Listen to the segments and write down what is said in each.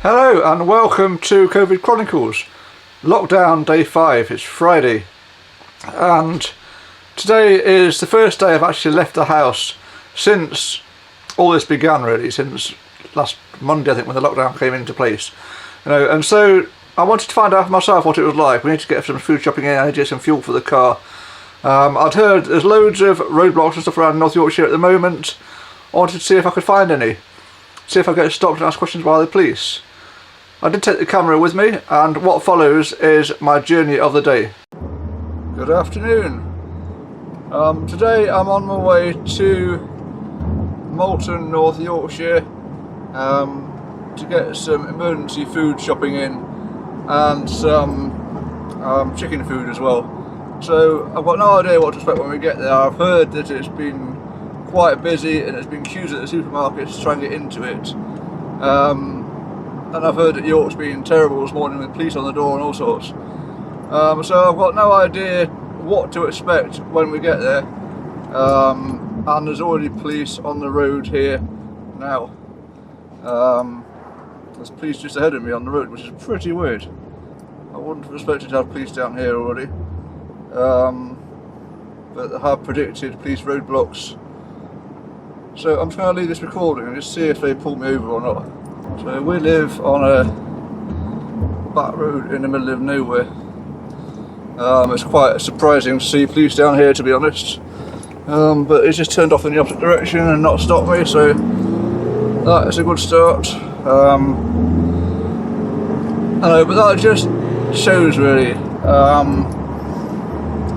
Hello and welcome to Covid Chronicles. Lockdown day 5, it's Friday, and today is the first day I've actually left the house since all this began, really, since last Monday I think when the lockdown came into place. And so I wanted to find out for myself what it was like. We need to get some food shopping in, I need to get some fuel for the car. I'd heard there's loads of roadblocks and stuff around North Yorkshire at the moment. I wanted to see if I could find any. See if I get stopped and asked questions by the police. I did take the camera with me, and what follows is my journey of the day. Good afternoon. Today I'm on my way to Moulton, North Yorkshire, to get some emergency food shopping in and some chicken food as well. So I've got no idea what to expect when we get there. I've heard that it's been quite busy and there's been queues at the supermarkets to try and get into it. And I've heard that York's been terrible this morning with police on the door and all sorts. So I've got no idea what to expect when we get there. And there's already police on the road here now. There's police just ahead of me on the road, which is pretty weird. I wouldn't have expected to have police down here already. But they have predicted police roadblocks. So I'm just going to leave this recording and just see if they pull me over or not. So we live on a back road in the middle of nowhere. It's quite surprising to see police down here, to be honest. But it's just turned off in the opposite direction and not stopped me, so that is a good start. I know, but that just shows really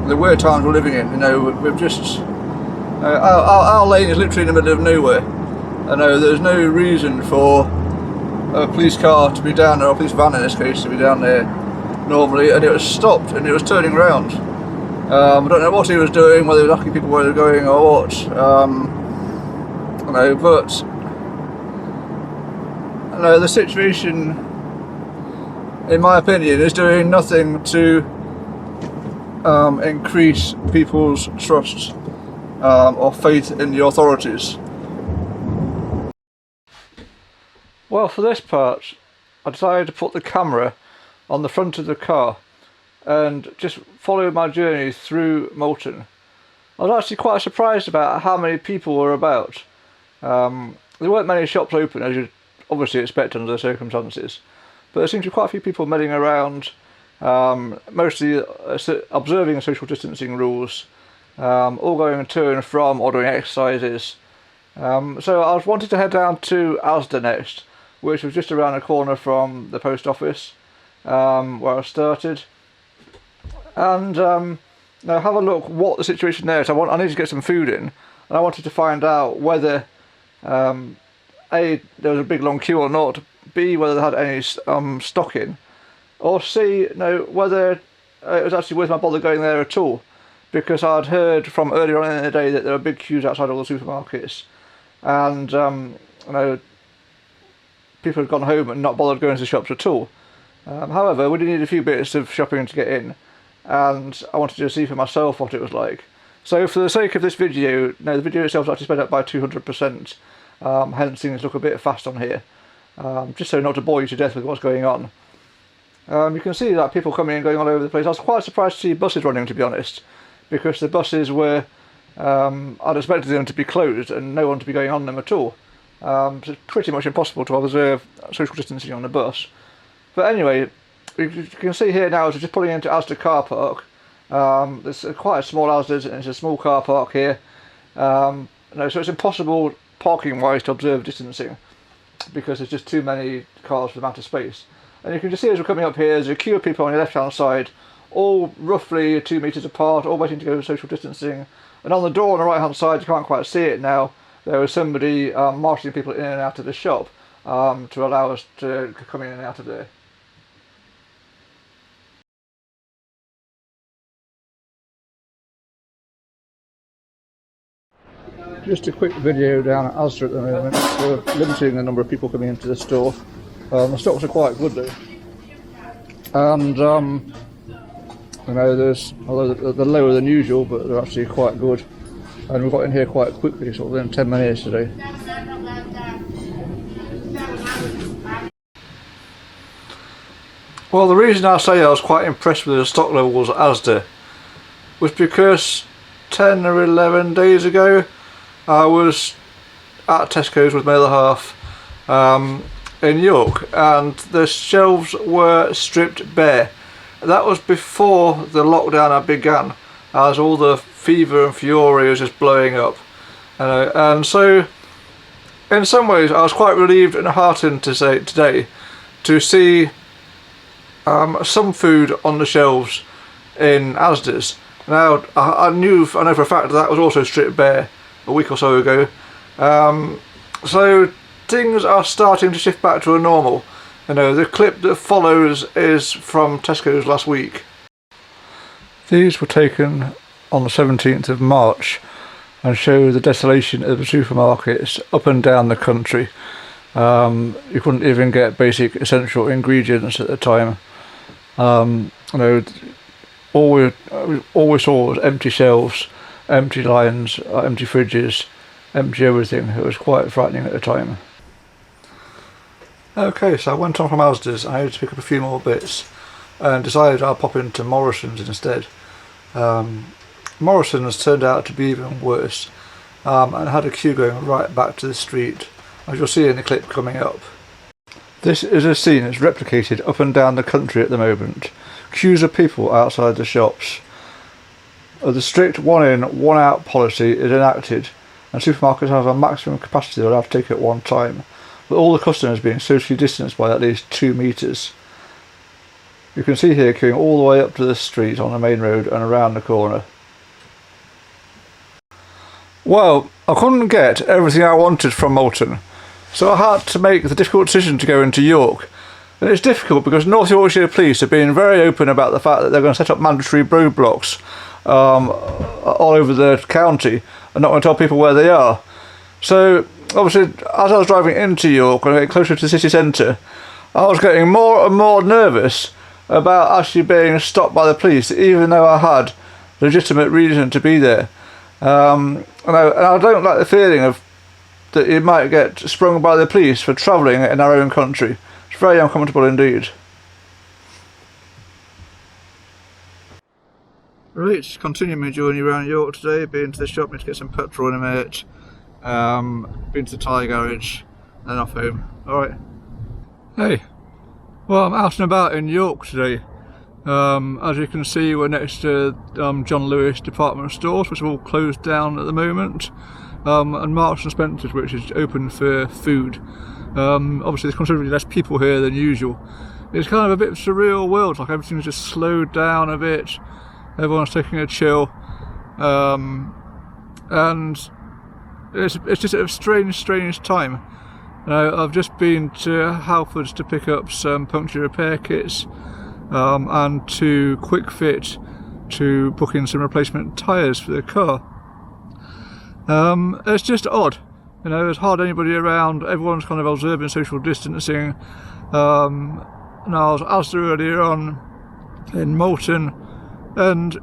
the weird times we're living in. You know, we've just our lane is literally in the middle of nowhere. I know there's no reason for a police car to be down there, or a police van in this case to be down there normally, and it was stopped and it was turning round. I don't know what he was doing, whether he was asking people where they're going or what. I know, but I know the situation, in my opinion, is doing nothing to increase people's trust or faith in the authorities. Well, for this part, I decided to put the camera on the front of the car and just follow my journey through Moulton. I was actually quite surprised about how many people were about. There weren't many shops open, as you'd obviously expect under the circumstances, but there seemed to be quite a few people milling around, mostly observing the social distancing rules, all going to and from or doing exercises. So I wanted to head down to Asda next, which was just around the corner from the post office where I started, and now have a look what the situation there is. I need to get some food in, and I wanted to find out whether A, there was a big long queue or not, B, whether they had any stock in, or C, whether it was actually worth my bother going there at all, because I'd heard from earlier on in the day that there were big queues outside all the supermarkets, and people had gone home and not bothered going to the shops at all. However, we did need a few bits of shopping to get in, and I wanted to see for myself what it was like. So for the sake of this video, the video itself is actually sped up by 200%, hence things look a bit fast on here, just so not to bore you to death with what's going on. You can see that people coming and going all over the place. I was quite surprised to see buses running, to be honest, because the buses were, I'd expected them to be closed and no one to be going on them at all. So it's pretty much impossible to observe social distancing on the bus. But anyway, you can see here now as we're just pulling into Asda car park. There's quite a small Asda and it's a small car park here. So it's impossible parking wise to observe distancing because there's just too many cars for the amount of space. And you can just see as we're coming up here, there's a queue of people on the left hand side, all roughly 2 metres apart, all waiting to go to social distancing. And on the door on the right hand side, you can't quite see it now, there was somebody marshalling people in and out of the shop to allow us to come in and out of there. Just a quick video down at Asda at the moment. We're limiting the number of people coming into the store. The stocks are quite good though. And although they're lower than usual, but they're actually quite good. And we got in here quite quickly, sort of within 10 minutes today. Well, the reason I say I was quite impressed with the stock levels at Asda was because 10 or 11 days ago I was at Tesco's with my other half in York, and the shelves were stripped bare. That was before the lockdown had begun, as all the fever and fury was just blowing up. And so in some ways I was quite relieved and heartened to say today to see some food on the shelves in Asda's. Now I know for a fact that was also stripped bare a week or so ago, so things are starting to shift back to a normal. The clip that follows is from Tesco's last week. These were taken on the 17th of March and show the desolation of the supermarkets up and down the country. You couldn't even get basic essential ingredients at the time. All we saw was empty shelves, empty lines, empty fridges, empty everything. It was quite frightening at the time. Okay, so I went on from Asda's. I had to pick up a few more bits and decided I'll pop into Morrison's instead. Morrison's turned out to be even worse, and had a queue going right back to the street, as you'll see in the clip coming up. This is a scene that's replicated up and down the country at the moment. Queues of people outside the shops. The strict one in, one out policy is enacted, and supermarkets have a maximum capacity they'll have to take at one time, with all the customers being socially distanced by at least 2 metres. You can see here queuing all the way up to the street on the main road and around the corner. Well, I couldn't get everything I wanted from Moulton, so I had to make the difficult decision to go into York. And it's difficult because North Yorkshire Police have been very open about the fact that they're going to set up mandatory roadblocks all over the county and not going to tell people where they are. So obviously, as I was driving into York and getting closer to the city centre, I was getting more and more nervous about actually being stopped by the police, even though I had legitimate reason to be there. And I don't like the feeling of that you might get sprung by the police for travelling in our own country. It's very uncomfortable indeed. Right, continuing my journey around York today. Been to the shop to get some petrol in a minute. Been to the tyre garage and off home. Alright. Hey, well, I'm out and about in York today. As you can see, we're next to John Lewis department stores, which are all closed down at the moment, and Marks and Spencer's, which is open for food. Obviously there's considerably less people here than usual. It's kind of a bit of a surreal world, like everything's just slowed down a bit, everyone's taking a chill, and it's just a strange time. I've just been to Halfords to pick up some puncture repair kits, and to Quick Fit to book in some replacement tyres for the car. It's just odd, there's hardly anybody around, everyone's kind of observing social distancing. And I was asked earlier on in Moulton, and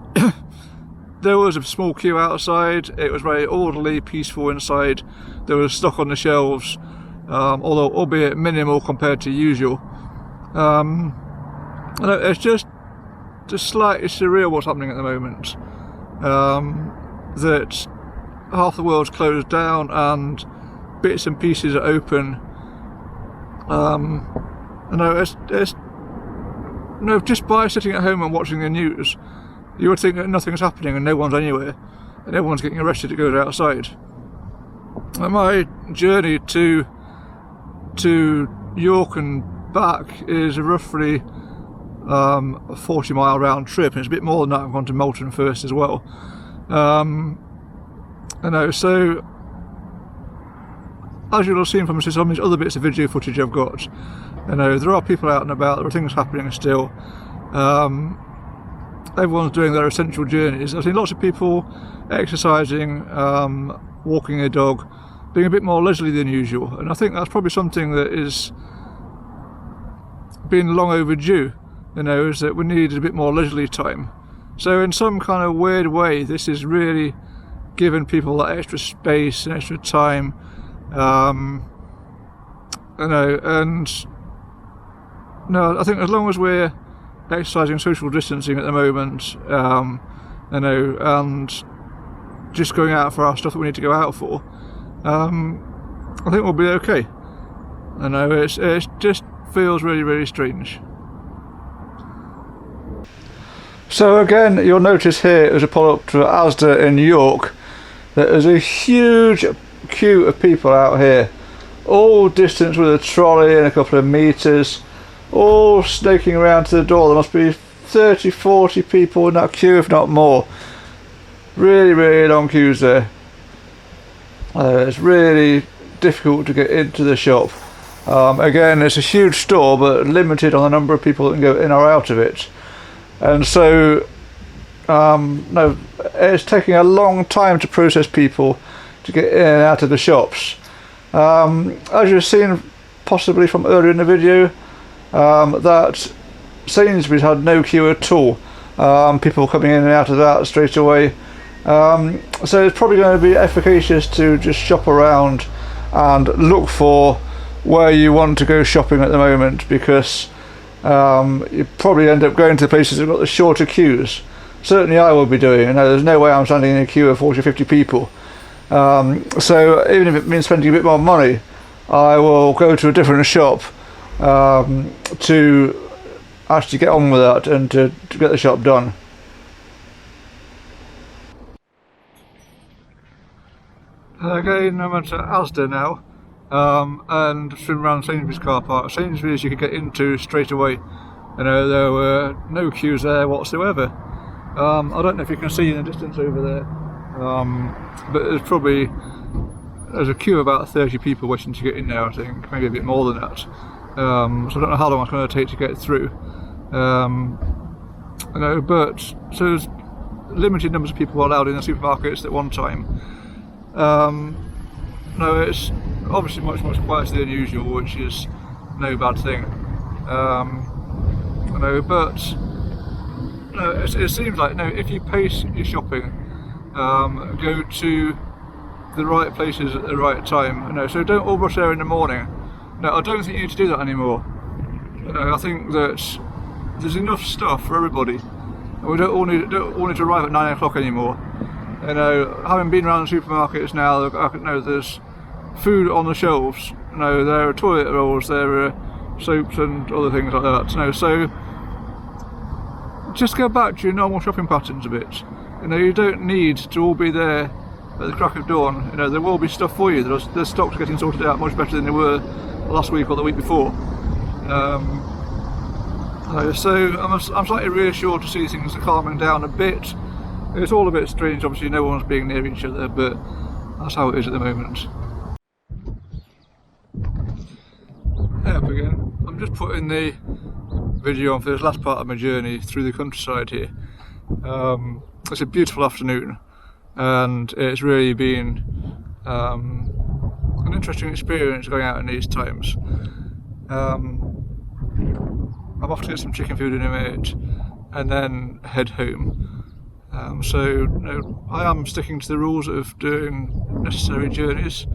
there was a small queue outside. It was very orderly, peaceful inside. There was stock on the shelves, although albeit minimal compared to usual. It's just slightly surreal what's happening at the moment. That half the world's closed down and bits and pieces are open. Just by sitting at home and watching the news, you would think that nothing's happening and no one's anywhere, and everyone's getting arrested to go outside. And my journey to York and back is roughly a 40-mile round trip, and it's a bit more than that. I've gone to Moulton first as well. So as you'll have seen from some of these other bits of video footage I've got, there are people out and about, there are things happening still. Everyone's doing their essential journeys. I've seen lots of people exercising, walking a dog, being a bit more leisurely than usual, and I think that's probably something that is been long overdue, is that we need a bit more leisurely time. So in some kind of weird way, this is really giving people that extra space and extra time, and no, I think as long as we're exercising social distancing at the moment, and just going out for our stuff that we need to go out for, I think we'll be okay. I know it just feels really, really strange. So again, you'll notice here as a pull up to Asda in York that there's a huge queue of people out here, all distanced with a trolley and a couple of meters, all snaking around to the door. There must be 30, 40 people in that queue, if not more. Really, really long queues there. It's really difficult to get into the shop. Again, it's a huge store, but limited on the number of people that can go in or out of it. And so, no, it's taking a long time to process people to get in and out of the shops. As you've seen possibly from earlier in the video, that Sainsbury's had no queue at all. People coming in and out of that straight away. So it's probably going to be efficacious to just shop around and look for where you want to go shopping at the moment, because you probably end up going to the places that have got the shorter queues. Certainly I will be doing. There's no way I'm standing in a queue of 40 or 50 people. So even if it means spending a bit more money, I will go to a different shop to actually get on with that and to get the shop done. Again, I'm at Asda now, and swim around Sainsbury's car park. Sainsbury's you could get into straight away. There were no queues there whatsoever. I don't know if you can see in the distance over there, but there's a queue of about 30 people waiting to get in there, I think, maybe a bit more than that. So I don't know how long it's going to take to get through. But so there's limited numbers of people allowed in the supermarkets at one time. No, it's obviously much quieter than usual, which is no bad thing. It seems like if you pace your shopping, go to the right places at the right time. So don't all rush there in the morning. No, I don't think you need to do that anymore. I think that there's enough stuff for everybody. We don't all need to arrive at 9 o'clock anymore. Having been around the supermarkets now, I know there's food on the shelves. There are toilet rolls, there are soaps and other things like that. So just go back to your normal shopping patterns a bit. You don't need to all be there at the crack of dawn. There will be stuff for you. The stocks are getting sorted out much better than they were last week or the week before. So I'm slightly reassured to see things are calming down a bit. It's all a bit strange, obviously no one's being near each other, but that's how it is at the moment. Up again. I'm just putting the video on for this last part of my journey through the countryside here. It's a beautiful afternoon, and it's really been an interesting experience going out in these times. I'm off to get some chicken food in a minute and then head home. I am sticking to the rules of doing necessary journeys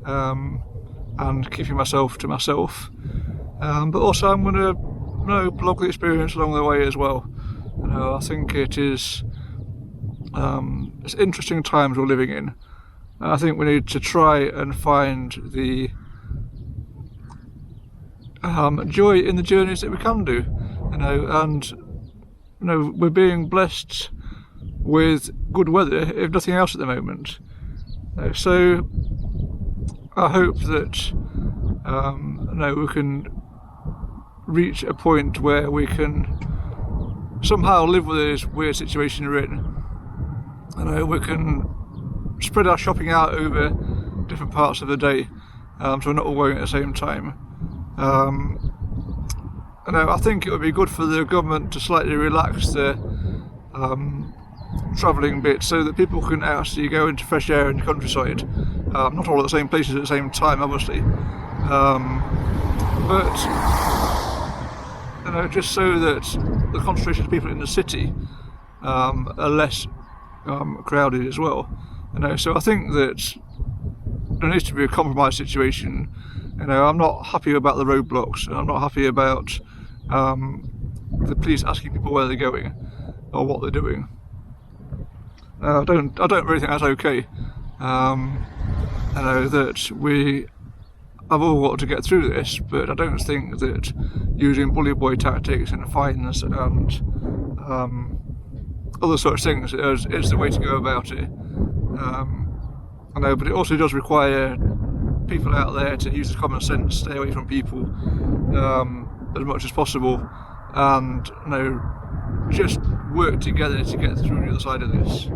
and keeping myself to myself, but also I'm going to blog the experience along the way as well. I think it's interesting times we're living in. I think we need to try and find the joy in the journeys that we can do, and we're being blessed with good weather, if nothing else at the moment. So I hope that we can reach a point where we can somehow live with this weird situation we're in. We can spread our shopping out over different parts of the day, so we're not all going at the same time. I think it would be good for the government to slightly relax the travelling bit, so that people can actually go into fresh air in the countryside. Not all at the same places at the same time, obviously, but just so that the concentration of people in the city are less crowded as well. So I think that there needs to be a compromise situation. I'm not happy about the roadblocks. I'm not happy about the police asking people where they're going or what they're doing. I don't really think that's okay. I know that we have all got to get through this, but I don't think that using bully boy tactics and fines and other such things is the way to go about it. I know, but it also does require people out there to use common sense, stay away from people as much as possible, and just work together to get through the other side of this.